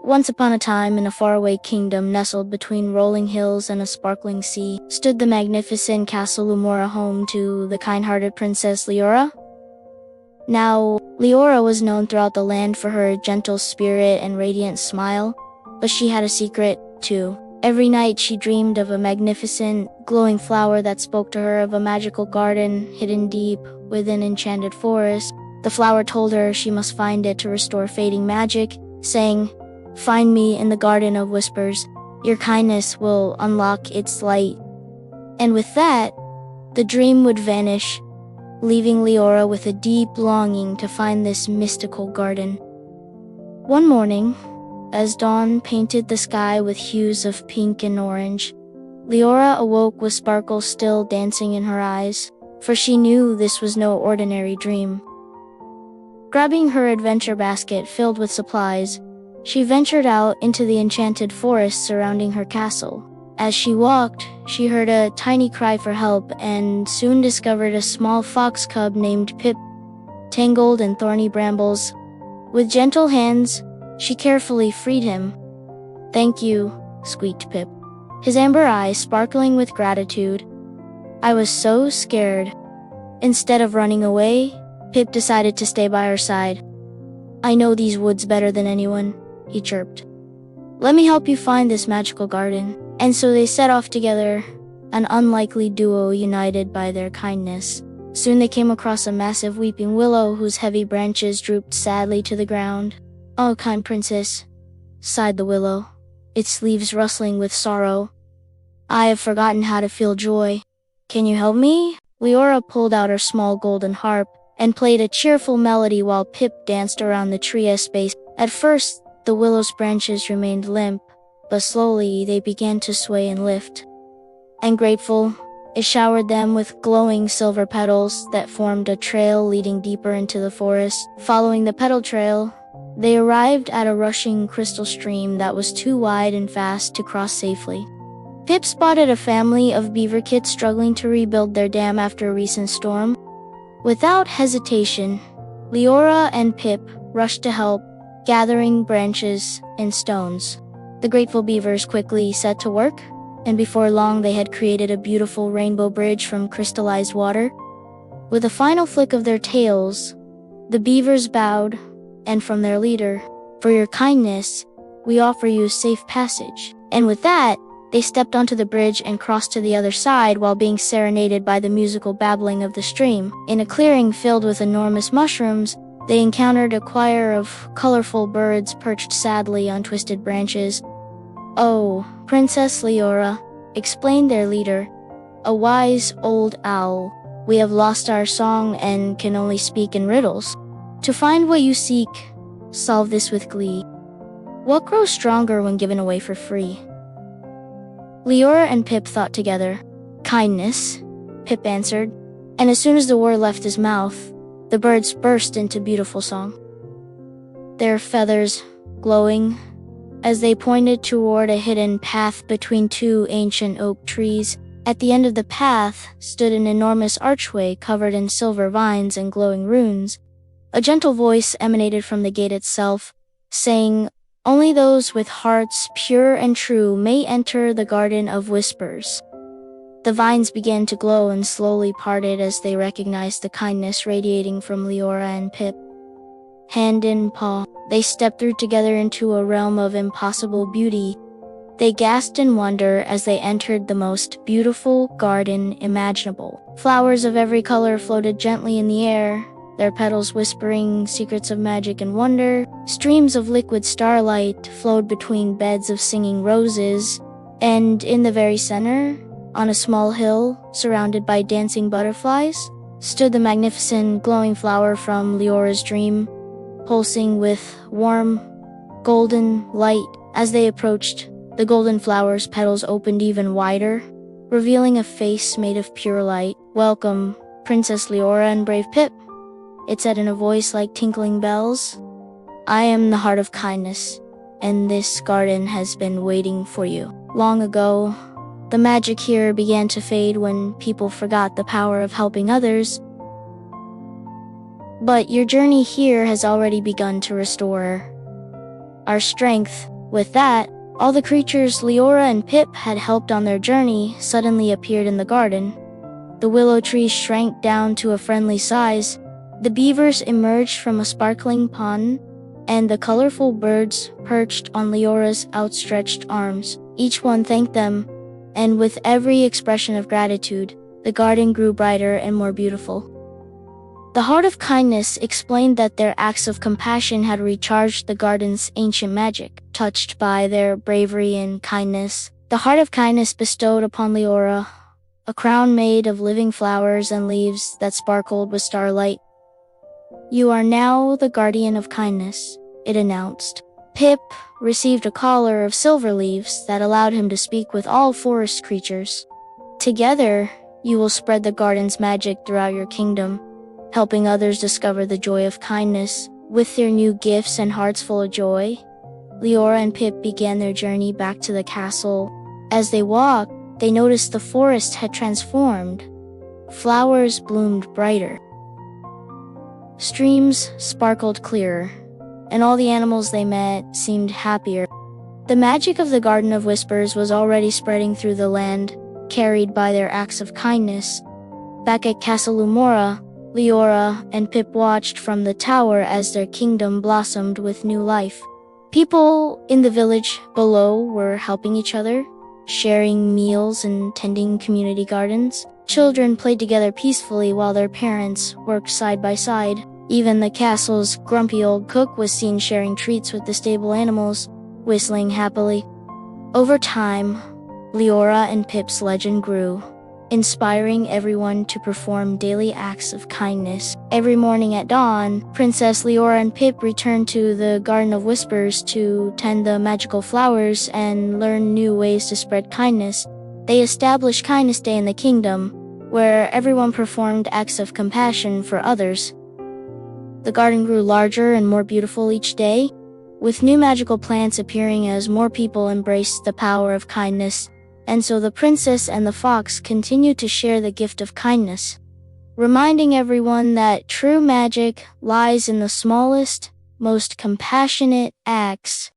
Once upon a time, in a faraway kingdom nestled between rolling hills and a sparkling sea, stood the magnificent castle Lumora, home to the kind-hearted Princess Elara. Now, Leora was known throughout the land for her gentle spirit and radiant smile, but she had a secret, too. Every night she dreamed of a magnificent, glowing flower that spoke to her of a magical garden hidden deep within an enchanted forest. The flower told her she must find it to restore fading magic, saying, "Find me in the Garden of Whispers. Your kindness will unlock its light." And with that, the dream would vanish, leaving Leora with a deep longing to find this mystical garden. One morning, as dawn painted the sky with hues of pink and orange, Leora awoke with sparkles still dancing in her eyes, for she knew this was no ordinary dream. Grabbing her adventure basket filled with supplies, she ventured out into the enchanted forest surrounding her castle. As she walked, she heard a tiny cry for help and soon discovered a small fox cub named Pip, tangled in thorny brambles. With gentle hands, she carefully freed him. "Thank you," squeaked Pip, his amber eyes sparkling with gratitude. "I was so scared." Instead of running away, Pip decided to stay by her side. "I know these woods better than anyone," he chirped. "Let me help you find this magical garden." And so they set off together, an unlikely duo united by their kindness. Soon they came across a massive weeping willow whose heavy branches drooped sadly to the ground. "Oh, kind princess," sighed the willow, its leaves rustling with sorrow. "I have forgotten how to feel joy. Can you help me?" Leora pulled out her small golden harp and played a cheerful melody while Pip danced around the tree as space. At first, the willow's branches remained limp, but slowly they began to sway and lift. And grateful, it showered them with glowing silver petals that formed a trail leading deeper into the forest. Following the petal trail, they arrived at a rushing crystal stream that was too wide and fast to cross safely. Pip spotted a family of beaver kids struggling to rebuild their dam after a recent storm. Without hesitation, Leora and Pip rushed to help, gathering branches and stones. The grateful beavers quickly set to work, and before long they had created a beautiful rainbow bridge from crystallized water. With a final flick of their tails, the beavers bowed, and from their leader, "For your kindness, we offer you safe passage." And with that, they stepped onto the bridge and crossed to the other side while being serenaded by the musical babbling of the stream. In a clearing filled with enormous mushrooms, they encountered a choir of colorful birds perched sadly on twisted branches. "Oh, Princess Leora," explained their leader, a wise old owl, "we have lost our song and can only speak in riddles. To find what you seek, solve this with glee. What grows stronger when given away for free?" Leora and Pip thought together. "Kindness," Pip answered, and as soon as the word left his mouth, the birds burst into beautiful song, their feathers glowing as they pointed toward a hidden path between two ancient oak trees. At the end of the path stood an enormous archway covered in silver vines and glowing runes. A gentle voice emanated from the gate itself, saying, "Only those with hearts pure and true may enter the Garden of Whispers." The vines began to glow and slowly parted as they recognized the kindness radiating from Leora and Pip. Hand in paw, they stepped through together into a realm of impossible beauty. They gasped in wonder as they entered the most beautiful garden imaginable. Flowers of every color floated gently in the air, their petals whispering secrets of magic and wonder. Streams of liquid starlight flowed between beds of singing roses, and in the very center, on a small hill surrounded by dancing butterflies, stood the magnificent glowing flower from Leora's dream, pulsing with warm, golden light. As they approached, the golden flower's petals opened even wider, revealing a face made of pure light. "Welcome, Princess Leora and brave Pip," it said in a voice like tinkling bells. "I am the heart of kindness, and this garden has been waiting for you." Long ago, the magic here began to fade when people forgot the power of helping others. But your journey here has already begun to restore our strength. With that, all the creatures Leora and Pip had helped on their journey suddenly appeared in the garden. The willow tree shrank down to a friendly size, the beavers emerged from a sparkling pond, and the colorful birds perched on Leora's outstretched arms. Each one thanked them, and with every expression of gratitude, the garden grew brighter and more beautiful. The Heart of Kindness explained that their acts of compassion had recharged the garden's ancient magic. Touched by their bravery and kindness, the Heart of Kindness bestowed upon Leora a crown made of living flowers and leaves that sparkled with starlight. "You are now the guardian of kindness," it announced. Pip received a collar of silver leaves that allowed him to speak with all forest creatures. "Together, you will spread the garden's magic throughout your kingdom, helping others discover the joy of kindness." With their new gifts and hearts full of joy, Leora and Pip began their journey back to the castle. As they walked, they noticed the forest had transformed. Flowers bloomed brighter. Streams sparkled clearer, and all the animals they met seemed happier. The magic of the Garden of Whispers was already spreading through the land, carried by their acts of kindness. Back at Castle Lumora, Leora and Pip watched from the tower as their kingdom blossomed with new life. People in the village below were helping each other, sharing meals and tending community gardens. Children played together peacefully while their parents worked side by side. Even the castle's grumpy old cook was seen sharing treats with the stable animals, whistling happily. Over time, Leora and Pip's legend grew, inspiring everyone to perform daily acts of kindness. Every morning at dawn, Princess Leora and Pip returned to the Garden of Whispers to tend the magical flowers and learn new ways to spread kindness. They established Kindness Day in the kingdom, where everyone performed acts of compassion for others. The garden grew larger and more beautiful each day, with new magical plants appearing as more people embraced the power of kindness. And so the princess and the fox continued to share the gift of kindness, reminding everyone that true magic lies in the smallest, most compassionate acts.